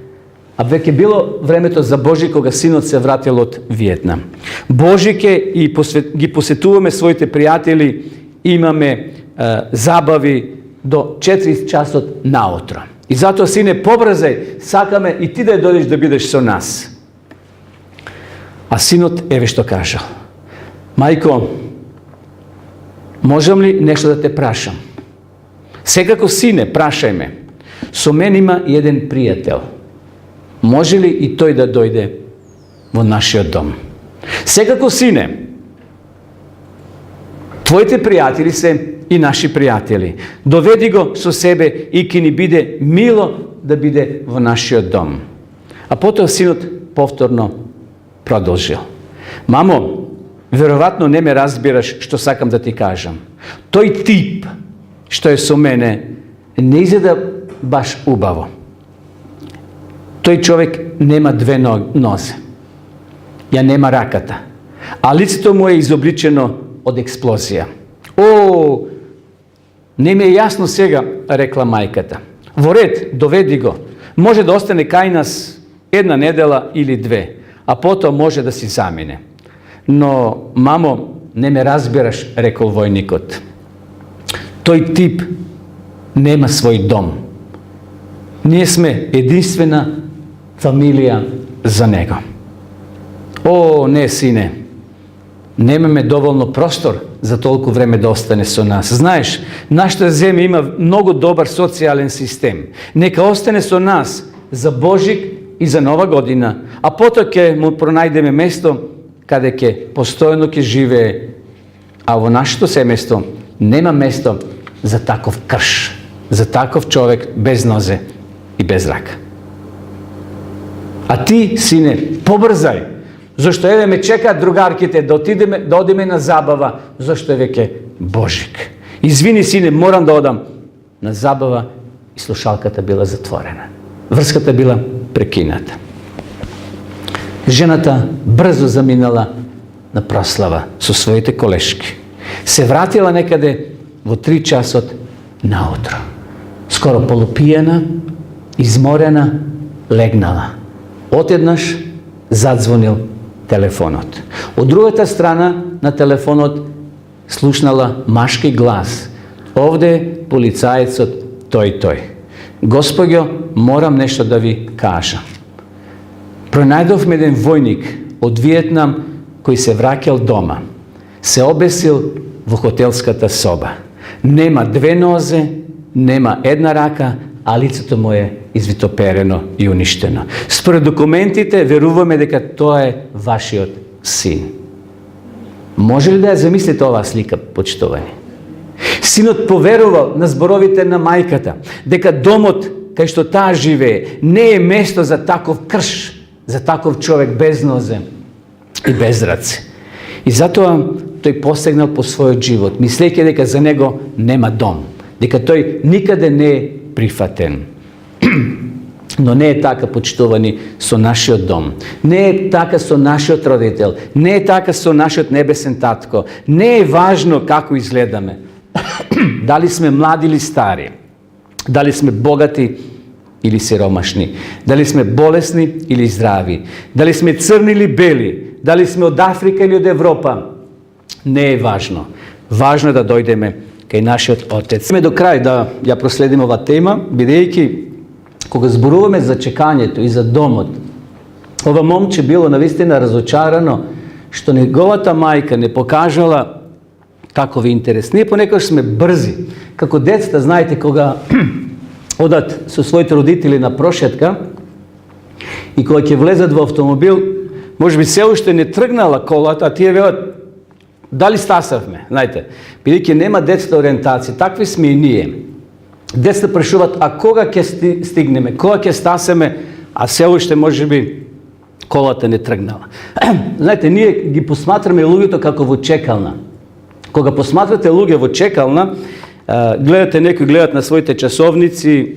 А веќе било времето за Божик кога синот се вратил од Виетнам. Божик е и ги посетуваме своите пријатели, имаме забави до 4 часот наутро. И затоа, сине, побрзај, сакаме и ти да дојдеш да бидеш со нас. А синот еве што кажал. Мајко, можам ли нешто да те прашам? Секако, сине, прашај ме. Со мен има еден пријател. Може ли и тој да дојде во нашиот дом? Секако, сине, твоите пријатели се и наши пријатели. Доведи го со себе и ќе ни биде мило да биде во нашиот дом. А потоа синот повторно продолжил. Мамо, веројатно не ме разбираш што сакам да ти кажам. Тој тип што е со мене не изгледа баш убаво. Тој човек нема две нозе. Ја нема раката. А лицето му е изобличено од експлозија. О, не ми е јасно сега, рекла мајката. Во ред, доведи го. Може да остане кај нас една недела или две, а потоа може да си замине. Но, мамо, не ме разбираш, рекол војникот. Тој тип нема свој дом. Ние сме единствена фамилия за Него. О, не, сине, немаме доволно простор за толкова време да остане со нас. Знаеш, нашата земја има много добар социјален систем. Нека остане со нас за Божик и за Нова година, а потоа ќе му пронајдеме место каде ќе постојано ќе живее, а во нашето семејство нема место за таков крш, за таков човек без нозе и без рака. А ти, сине, побрзај, зашто еве ме чекаат другарките да одиме на забава, зашто е веќе Божик. Извини, сине, морам да одам на забава и слушалката била затворена. Врската била прекината. Жената брзо заминала на прослава со своите колешки. Се вратила некаде во 3 часот наутро. Скоро полупијана, изморена, легнала. Отеднаш задзвонил телефонот. Од другата страна на телефонот слушнала машки глас. Овде полицајецот тој. Господјо, морам нешто да ви кажам. Пронајдовме еден војник од Виетнам кој се враќал дома. Се обесил во хотелската соба. Нема 2 нозе, нема 1 рака, а лицето му е извитоперено и уништено. Според документите веруваме дека тоа е вашиот син. Може ли да ја замислите оваа слика, почитувани? Синот поверувал на зборовите на мајката, дека домот кај што таа живее не е место за таков крш, за таков човек без нозе и без раце. И затоа тој посегнал по својот живот, мислејќи дека за него нема дом, дека тој никаде не е прифатен. Но не е така, почитувани, со нашиот дом. Не е така со нашиот родител. Не е така со нашиот небесен татко. Не е важно како изгледаме. Дали сме млади или стари. Дали сме богати или сиромашни. Дали сме болесни или здрави. Дали сме црни или бели. Дали сме од Африка или од Европа. Не е важно. Важно е да дојдеме кај нашиот Отец. До крај да ја проследиме ова тема, бидејќи кога зборуваме за чекањето и за домот, ова момче било навистина разочарано што неговата мајка не покажала таков интерес. Ние понекогаш сме брзи. Како децата, знаете, кога одат со своите родители на прошетка и кога ќе влезат во автомобил, можеби се уште не тргнала колата, а тие велат дали стасавме, знаете, бидејќи нема детска ориентација, такви сме и ние. Децата прашуваат, а кога ќе стигнеме, кога ќе стасеме, а се уште можеби колата не тргнала. Знаете, ние ги посматраме луѓето како во чекална. Кога посматрате луѓе во чекална, гледате, некои гледат на своите часовници,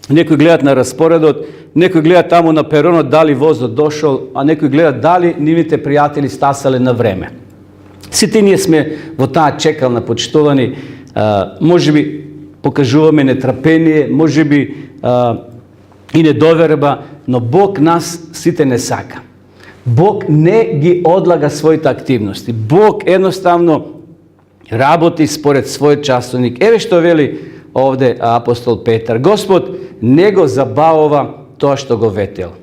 некои гледат на распоредот, некои гледат таму на перонот дали возот дошол, а некои гледат дали нивните пријатели стасале на време. Сите ние сме во таа чекална, почитувани, можеби покажуваме нетрпение, можеби и недоверба, но Бог нас сите не сака. Бог не ги одлага своите активности. Бог едноставно работи според својот часовник. Еве што вели овде апостол Петар. Господ не го забавува тоа што го ветел,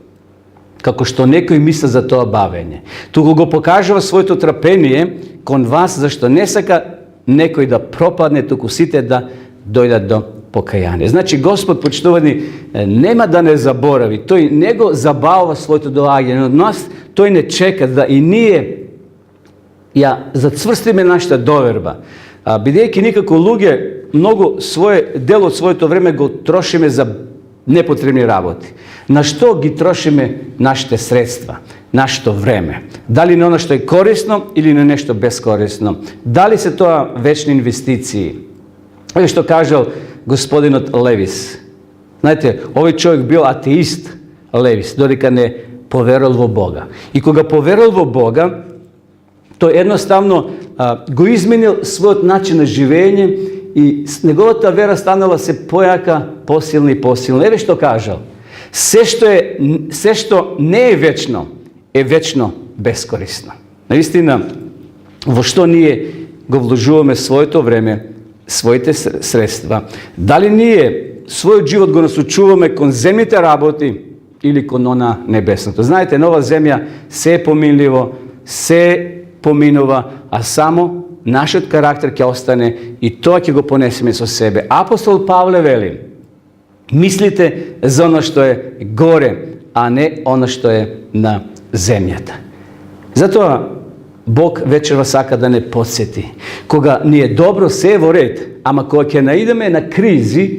како што некој мисли за тоа бавење. Туку го покажува своето трпение кон вас, зашто не сака некој да пропадне, туку сите да дојдат до покаяние. Значи, Господ, почитувани, нема да не заборави. Тој не го забавува своето доаѓање од нас, тој не чека да и ние ја зацврстиме нашата доверба. Бидејќи никако луѓе многу дел од своето време го трошиме за непотребни работи. На што ги трошиме нашите средства, нашето време? Дали на оно што е корисно или на нешто безкорисно? Дали се тоа вечни инвестиции? Еве што кажал господинот Левис. Знаете, овој човек бил атеист, Левис, додека не поверил во Бога. И кога поверил во Бога, тој едноставно го изменил својот начин на живење и неговата вера станала се појака, посилна и посилна. Еве што кажал. Се што не е вечно безкорисно. Наистина, во што ние го вложуваме своето време, своите средства. Дали ние svoj život го насочуваме кон земните работи или кон она небесното. Знаете, нова земја се е поминливо, се поминува, а само нашиот карактер ќе остане и тоа ќе го понесеме со себе. Апостол Павле вели: мислите за оно што е горе, а не оно што е на земјата. Затоа Бог вечерва сака да не подсети. Кога ни е добро, се е во ред, ама кога ќе наидеме на кризи,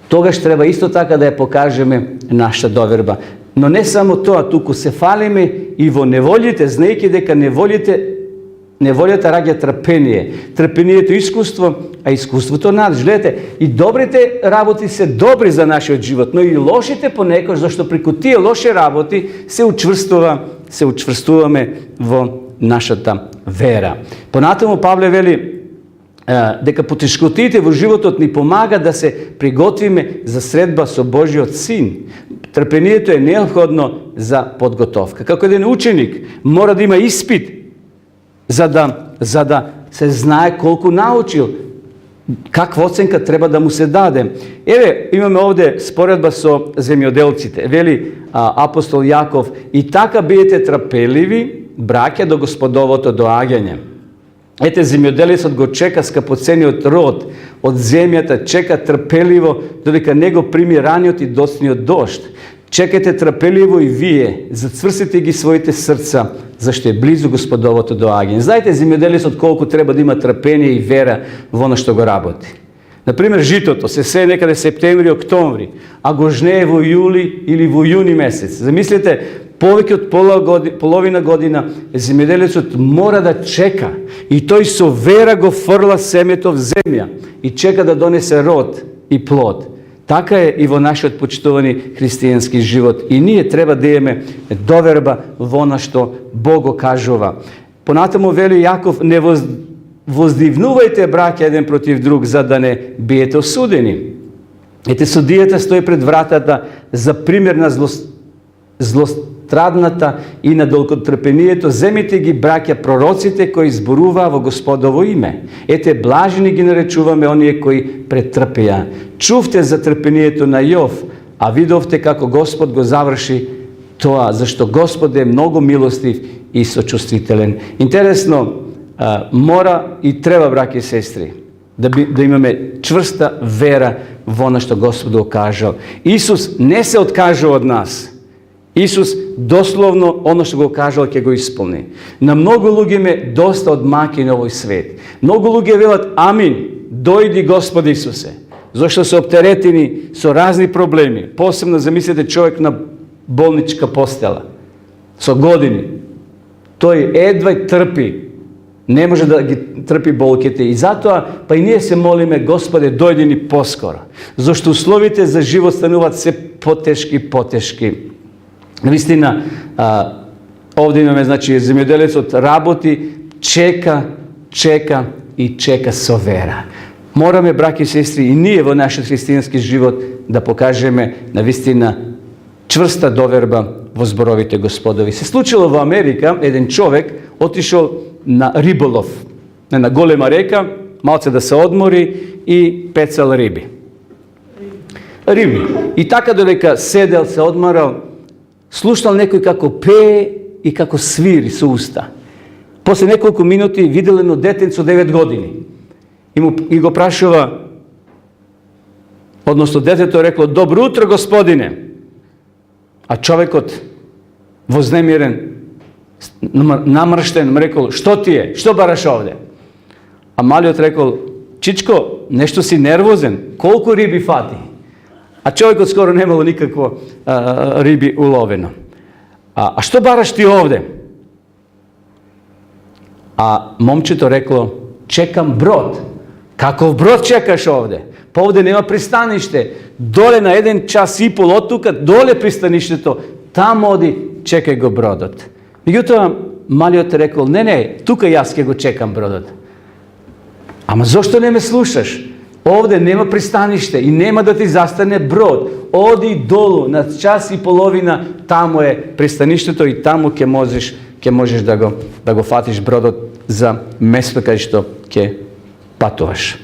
тогаш треба исто така да ја покажеме нашата доверба. Но не само тоа, туку се фалиме и во неволите, знаејќи дека неволјата раѓа трпение. Трпението искуство, а искуството надеж. Гледате, и добрите работи се добри за нашиот живот, но и лошите понекогаш, зашто преку тие лоши работи се учврстуваме во нашата вера. Понатаму Павле вели дека потешкотиите во животот ни помага да се приготвиме за средба со Божиот Син. Трпението е необходно за подготовка. Како еден ученик мора да има испит за да се знае колку научил, каква оценка треба да му се даде. Еве, имаме овде споредба со земјоделците. Вели апостол Јаков: и така бидете трпеливи, браќа, до Господовото доаѓање. Ете, земјоделецот го чека скапоцениот род од земјата, чека трпеливо додека не го прими раниот и доцниот дожд. Чекайте трпеливо и вие, зацврсите ги своите срца, зашто е близу Господовото доаѓање. Знаете, земјоделецот колку треба да има трпение и вера во оно што го работи. Например, житото се сее некаде септември, октомври, а го жнее во јули или во јуни месец. Замислете, повеќе од половина година земјоделецот мора да чека и тој со вера го фрла семето в земја и чека да донесе род и плод. Така е и во нашиот почитувани христијански живот. И ние треба да имаме доверба во она што Бог го кажува. Понатаму вели Јаков: не воздивнувајте, браќа, еден против друг, за да не биете осудени. Ете, судијата стои пред вратата за пример на злострадната и на долготрпението. Земите ги, браќа, пророците кои зборуваа во Господово име. Ете, блажени ги наречуваме оние кои претрпеа. Чувте за трпението на Јов, а видовте како Господ го заврши тоа, зашто Господ е многу милостив и сочувствителен. Интересно, мора и треба, браќи и сестри, да имаме чврста вера во она што Господ го кажал. Исус не се откажа од нас. Исус дословно оно што го кажал ќе го исполни. На многу луѓе ме доста од маки на овој свет. Многу луѓе велат: амин, дојди Господ Исусе. Зашто се оптеретени со разни проблеми. Посебно замислете човек на болничка постела со години. Тој едва трпи. Не може да ги трпи болките. И затоа па и ние се молиме: Господе, дојди ни поскоро. Зашто условите за живот стануваат се потешки. Наистина, овде имаме, значи, земјоделецот работи, чека и чека со вера. Мораме, браќи и сестри, и ние во нашиот христијански живот да покажеме навистина чврста доверба во зборовите Господови. Се случило во Америка, еден човек отишол на риболов, на голема река, малце да се одмори и пецал риби. И така додека седел, се одморал, слушнал некој како пее и како свири со уста. После неколку минути видел едно детенце од 9 години. И го прашува, односно детето рекло: добро утро, господине. А човекот, вознемирен, намрштен, рекол: што ти е? Што бараш овде? А малиот рекол: чичко, нешто си нервозен, колку риби фати? А човекот скоро немало никакво риби уловено. А што бараш ти овде? А момчето рекло: чекам брод. Каков брод чекаш овде? Па овде нема пристаниште. Доле на 1 час и пол од тука, доле пристаништето, таму оди, чекај го бродот. Меѓутоа, малиот рекол: не, тука јас ќе го чекам бродот. Ама зошто не ме слушаш? Овде нема пристаниште и нема да ти застане брод. Оди долу на час и половина, таму е пристаништето и таму ќе можеш да го фатиш бродот за место кај што ќе патуваш.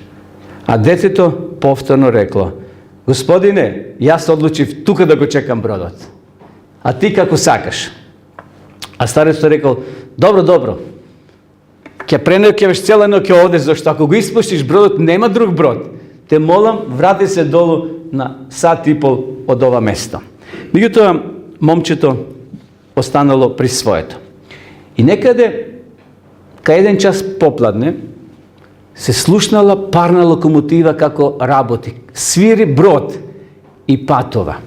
А детето повторно рекло: Господине, јас одлучив тука да го чекам бродот. А ти како сакаш? А старецот рекол, добро, ќе пренокеваш цела ноќ овде, зашто ако го испуштиш бродот, нема друг брод. Те молам, врати се долу на сат и пол од ова место. Меѓутоа, момчето останало при своето. И некаде, кај еден час попладне, се слушнала парна локомотива како работи. Свири брод и патова.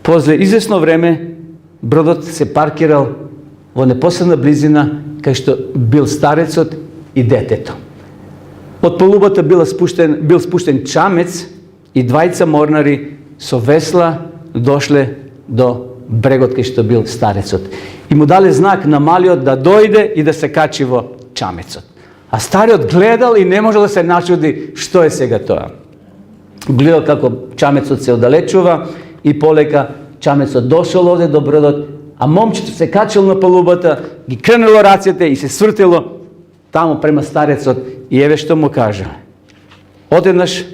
После известно време, бродот се паркирал во непосредна близина кај што бил старецот и детето. Од полубата бил спуштен чамец и двајца морнари со весла дошле до брегот кај што бил старецот. И му дале знак на малиот да дојде и да се качи во чамецот. А стариот гледал и не можел да се начуди што е сега тоа. Гледал како чамецот се оддалечува и полека чамецот дошол овде до бродот, а момчето се качил на палубата, ги кренело рацете и се свртело таму према старецот и еве што му кажа. Одеднаш,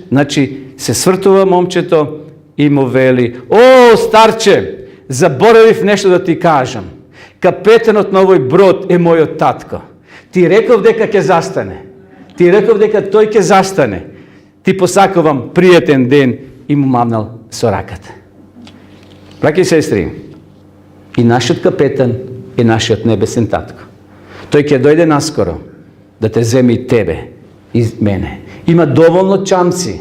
се свртува момчето и му вели: "О, старче, заборавив нешто да ти кажам. Капетанот на овој брод е мојот татко. Ти реков дека ќе застане. Ти реков дека тој ќе застане. Ти посакувам пријатен ден", и му мамнал со раката. Браќи и сестри, и нашиот капетан е нашиот небесен татко. Тој ќе дојде наскоро да те земи и тебе и мене. Има доволно чамци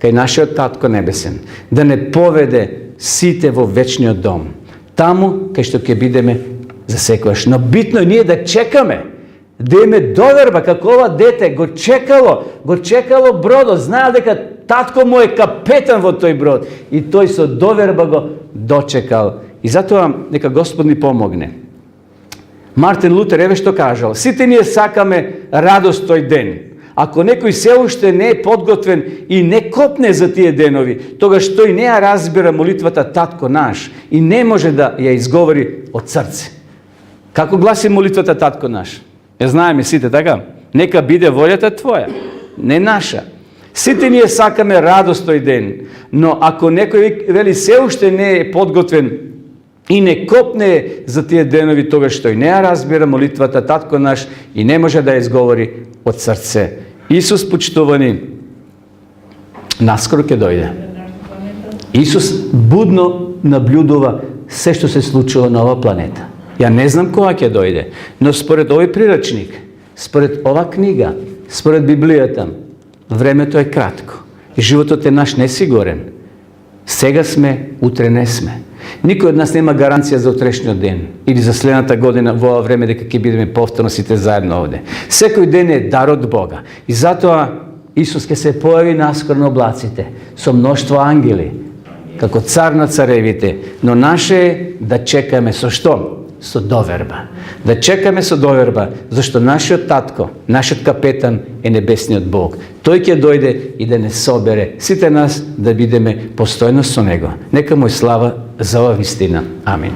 кај нашиот татко небесен да не поведе сите во вечниот дом. Таму кај што ќе бидеме за секојаш. Но битно е ние да чекаме, да имаме доверба како ова дете го чекало бродот, знаел дека татко му е капетан во тој брод и тој со доверба го дочекал. И затоа нека Господ ни помогне. Мартин Лутер еве што кажал: "Сите ние сакаме радост тој ден. Ако некој се уште не е подготвен и не копне за тие денови, тогаш тој не ја разбира молитвата Татко наш и не може да ја изговори од срце." Како гласи молитвата Татко наш? Ја знаеме сите, така? Нека биде волјата твоја, не наша. Сите ние сакаме радост тој ден, но ако некој вели се уште не е подготвен и не копне за тие денови, тогаш тој не ја разбира молитвата Татко наш и не може да ја изговори од срце. Исус, почитувани, наскоро ќе дојде. Исус будно наблюдува се што се случува на оваа планета. Ја не знам кога ќе дојде, но според овој прирачник, според ова книга, според Библијата, времето е кратко. Животот е наш несигурен. Сега сме, утре не сме. Никој од нас нема гаранција за утрешниот ден или за следната година во ова време дека ќе бидеме повторно сите заедно овде. Секој ден е дар од Бога. И затоа Исус ќе се појави наскоро на облаците со мноштво ангели, како цар на царевите, но наше е да чекаме со што? Со доверба. Да чекаме со доверба, зашто нашиот татко, нашиот капетан е небесниот Бог. Тој ќе дојде и да не собере сите нас да бидеме постојно со него. Нека му е слава за ова вистина. Амин.